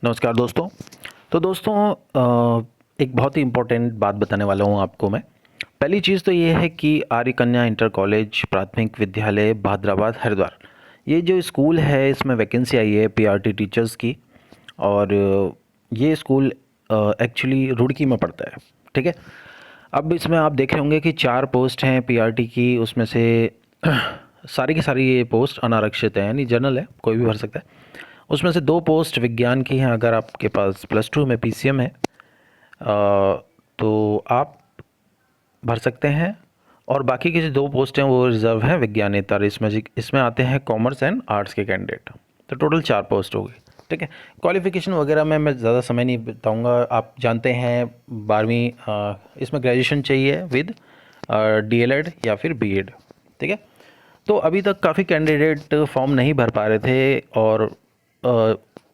नमस्कार दोस्तों। तो दोस्तों एक बहुत ही इम्पोर्टेंट बात बताने वाला हूँ आपको मैं। पहली चीज़ तो ये है कि आर्य कन्या इंटर कॉलेज प्राथमिक विद्यालय भाद्राबाद हरिद्वार, ये जो स्कूल है इसमें वैकेंसी आई है पीआरटी टीचर्स की। और ये स्कूल एक्चुअली रुड़की में पड़ता है। ठीक है। अब इसमें आप देख रहे होंगे कि 4 पोस्ट हैं पीआरटी की, उसमें से सारी की सारी ये पोस्ट अनारक्षित है, यानी जनरल है, कोई भी भर सकता है। उसमें से 2 पोस्ट विज्ञान की हैं। अगर आपके पास +2 में पीसीएम है तो आप भर सकते हैं। और बाकी की जो 2 पोस्ट हैं वो रिज़र्व हैं विज्ञानेतर। इसमें आते हैं कॉमर्स एंड आर्ट्स के कैंडिडेट। तो टोटल 4 पोस्ट हो गई। ठीक है। क्वालिफ़िकेशन वगैरह में मैं ज़्यादा समय नहीं बताऊंगा। आप जानते हैं 12वीं इसमें ग्रेजुएशन चाहिए विद डीएलएड या फिर बीएड। ठीक है। तो अभी तक काफ़ी कैंडिडेट फॉर्म नहीं भर पा रहे थे, और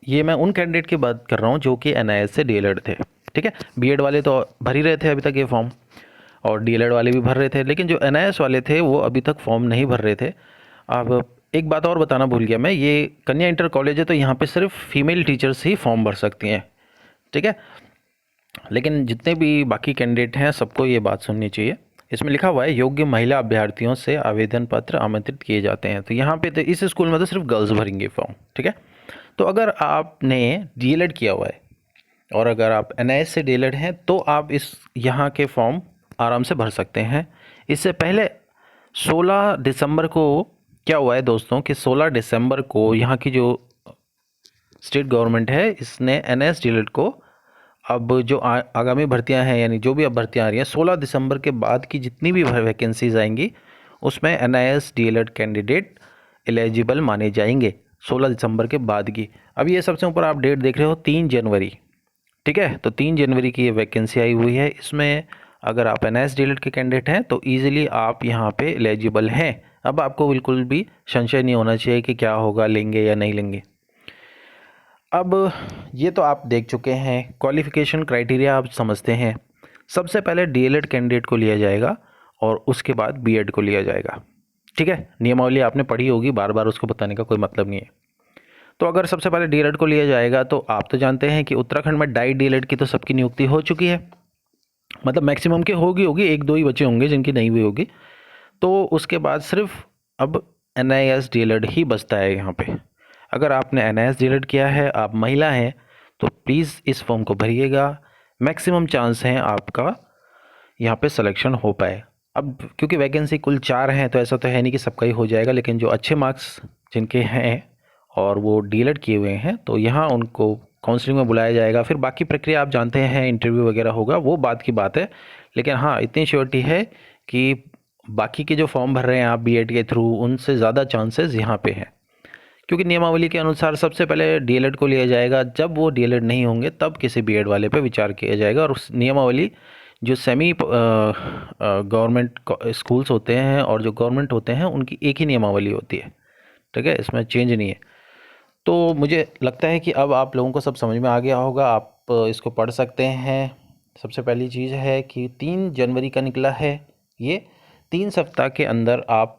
ये मैं उन कैंडिडेट की बात कर रहा हूँ जो कि एनआईएस से डीएलएड थे। ठीक है। बीएड वाले तो भर ही रहे थे अभी तक ये फॉर्म, और डीएलएड वाले भी भर रहे थे, लेकिन जो एनआईएस वाले थे वो अभी तक फॉर्म नहीं भर रहे थे। अब एक बात और बताना भूल गया मैं, ये कन्या इंटर कॉलेज है तो यहाँ पे सिर्फ फीमेल टीचर्स ही फॉर्म भर सकती हैं। ठीक है। लेकिन जितने भी बाकी कैंडिडेट हैं सबको ये बात सुननी चाहिए। इसमें लिखा हुआ है योग्य महिला अभ्यर्थियों से आवेदन पत्र आमंत्रित किए जाते हैं। तो यहाँ पे तो इस स्कूल में तो सिर्फ गर्ल्स भरेंगे फॉर्म। ठीक है। तो अगर आपने डीएलएड किया हुआ है और अगर आप एनआईएस से डीएलएड हैं तो आप इस यहाँ के फॉर्म आराम से भर सकते हैं। इससे पहले 16 दिसंबर को क्या हुआ है दोस्तों कि 16 दिसंबर को यहाँ की जो स्टेट गवर्नमेंट है इसने एनआईएस डीएलएड को, अब जो आगामी भर्तियां हैं यानी जो भी अब भर्तियां आ रही हैं 16 दिसंबर के बाद की जितनी भी वैकेंसीज आएंगी उसमें एनआईएस डीएलएड कैंडिडेट एलिजिबल माने जाएंगे 16 दिसंबर के बाद की। अब ये सबसे ऊपर आप डेट देख रहे हो 3 जनवरी। ठीक है। तो 3 जनवरी की ये वैकेंसी आई हुई है। इसमें अगर आप एनआईएस डीएलएड के कैंडिडेट हैं तो ईजिली आप यहाँ पे एलिजिबल हैं। अब आपको बिल्कुल भी संशय नहीं होना चाहिए कि क्या होगा, लेंगे या नहीं लेंगे। अब ये तो आप देख चुके हैं, क्वालिफ़िकेशन क्राइटेरिया आप समझते हैं। सबसे पहले डीएलएड कैंडिडेट को लिया जाएगा और उसके बाद बीएड को लिया जाएगा। ठीक है। नियमावली आपने पढ़ी होगी, बार बार उसको बताने का कोई मतलब नहीं है। तो अगर सबसे पहले डीएलएड को लिया जाएगा तो आप तो जानते हैं कि उत्तराखंड में डाई डीएलएड की तो सबकी नियुक्ति हो चुकी है, मतलब मैक्सिमम की होगी, 1-2 ही बचे होंगे जिनकी नहीं हुई होगी। तो उसके बाद सिर्फ अब एनआईएस डीएलएड ही बचता है यहाँ पे। अगर आपने एनआईएस डीएलएड किया है, आप महिला हैं, तो प्लीज़ इस फॉर्म को भरिएगा। मैक्सिमम चांस हैं आपका यहाँ पे सिलेक्शन हो पाए। अब क्योंकि वैकेंसी कुल 4 हैं तो ऐसा तो है नहीं कि सबका ही हो जाएगा, लेकिन जो अच्छे मार्क्स जिनके हैं और वो डीएलएड किए हुए हैं तो यहाँ उनको काउंसलिंग में बुलाया जाएगा। फिर बाकी प्रक्रिया आप जानते हैं, इंटरव्यू वगैरह होगा, वो बात की बात है। लेकिन हाँ, इतनी श्योरिटी है कि बाकी के जो फॉर्म भर रहे हैं आप बीएड के थ्रू, उनसे ज़्यादा चांसेस यहाँ पे हैं। क्योंकि नियमावली के अनुसार सबसे पहले डीएलएड को लिया जाएगा, जब वो डीएलएड नहीं होंगे तब किसी बीएड वाले पे विचार किया जाएगा। और उस नियमावली जो सेमी गवर्नमेंट स्कूल्स होते हैं और जो गवर्नमेंट होते हैं उनकी एक ही नियमावली होती है। ठीक है। इसमें चेंज नहीं है। तो मुझे लगता है कि अब आप लोगों को सब समझ में आ गया होगा, आप इसको पढ़ सकते हैं। सबसे पहली चीज़ है कि 3 जनवरी का निकला है ये, 3 सप्ताह के अंदर आप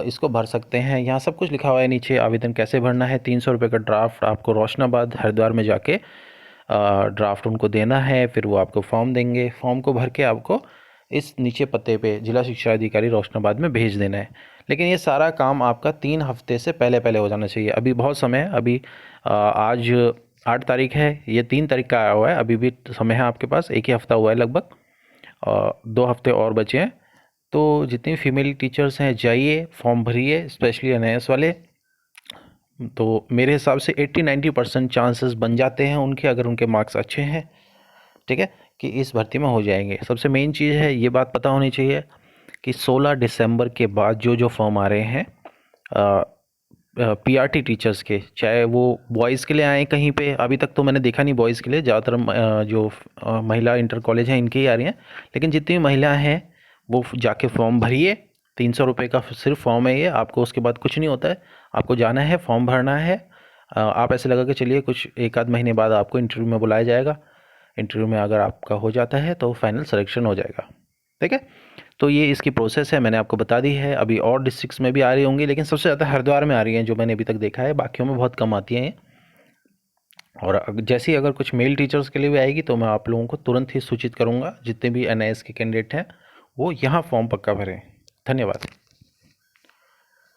इसको भर सकते हैं। यहाँ सब कुछ लिखा हुआ है नीचे, आवेदन कैसे भरना है। 300 रुपये का ड्राफ्ट आपको रोशनाबाद हरिद्वार में जाके ड्राफ्ट उनको देना है, फिर वो आपको फॉर्म देंगे। फॉर्म को भर के आपको इस नीचे पते पे जिला शिक्षा अधिकारी रोशनाबाद में भेज देना है। लेकिन ये सारा काम आपका 3 हफ्ते से पहले पहले हो जाना चाहिए। अभी बहुत समय है, अभी आज 8 तारीख है, ये 3 तारीख का आया हुआ है, अभी भी समय है आपके पास, 1 ही हफ्ता हुआ है लगभग, 2 हफ्ते और बचे हैं। तो जितनी फीमेल टीचर्स हैं जाइए, फॉर्म भरिए, स्पेशली एनआईएस वाले। तो मेरे हिसाब से 80-90% चांसेस बन जाते हैं उनके, अगर उनके मार्क्स अच्छे हैं। ठीक है, कि इस भर्ती में हो जाएंगे। सबसे मेन चीज़ है, ये बात पता होनी चाहिए कि 16 दिसंबर के बाद जो जो फॉर्म आ रहे हैं पीआरटी टीचर्स के, चाहे वो बॉयज़ के लिए आए कहीं पे, अभी तक तो मैंने देखा नहीं बॉयज़ के लिए, ज़्यादातर जो महिला इंटर कॉलेज हैं इनके ही आ रही हैं। लेकिन जितनी महिला हैं वो जाके फॉर्म भरिए। 300 रुपये का सिर्फ फॉर्म है ये, आपको उसके बाद कुछ नहीं होता है। आपको जाना है, फॉर्म भरना है। आप ऐसे लगा के चलिए कुछ 1 आध महीने बाद आपको इंटरव्यू में बुलाया जाएगा। इंटरव्यू में अगर आपका हो जाता है तो फाइनल सिलेक्शन हो जाएगा। ठीक है। तो ये इसकी प्रोसेस है, मैंने आपको बता दी है। अभी और डिस्ट्रिक्ट्स में भी आ रही होंगी, लेकिन सबसे ज़्यादा हरिद्वार में आ रही हैं जो मैंने अभी तक देखा है, बाकियों में बहुत कम आती हैं ये। और जैसे ही अगर कुछ मेल टीचर्स के लिए भी आएगी तो मैं आप लोगों को तुरंत ही सूचित करूँगा। जितने भी NIS के कैंडिडेट हैं वो यहाँ फॉर्म पक्का भरें। धन्यवाद।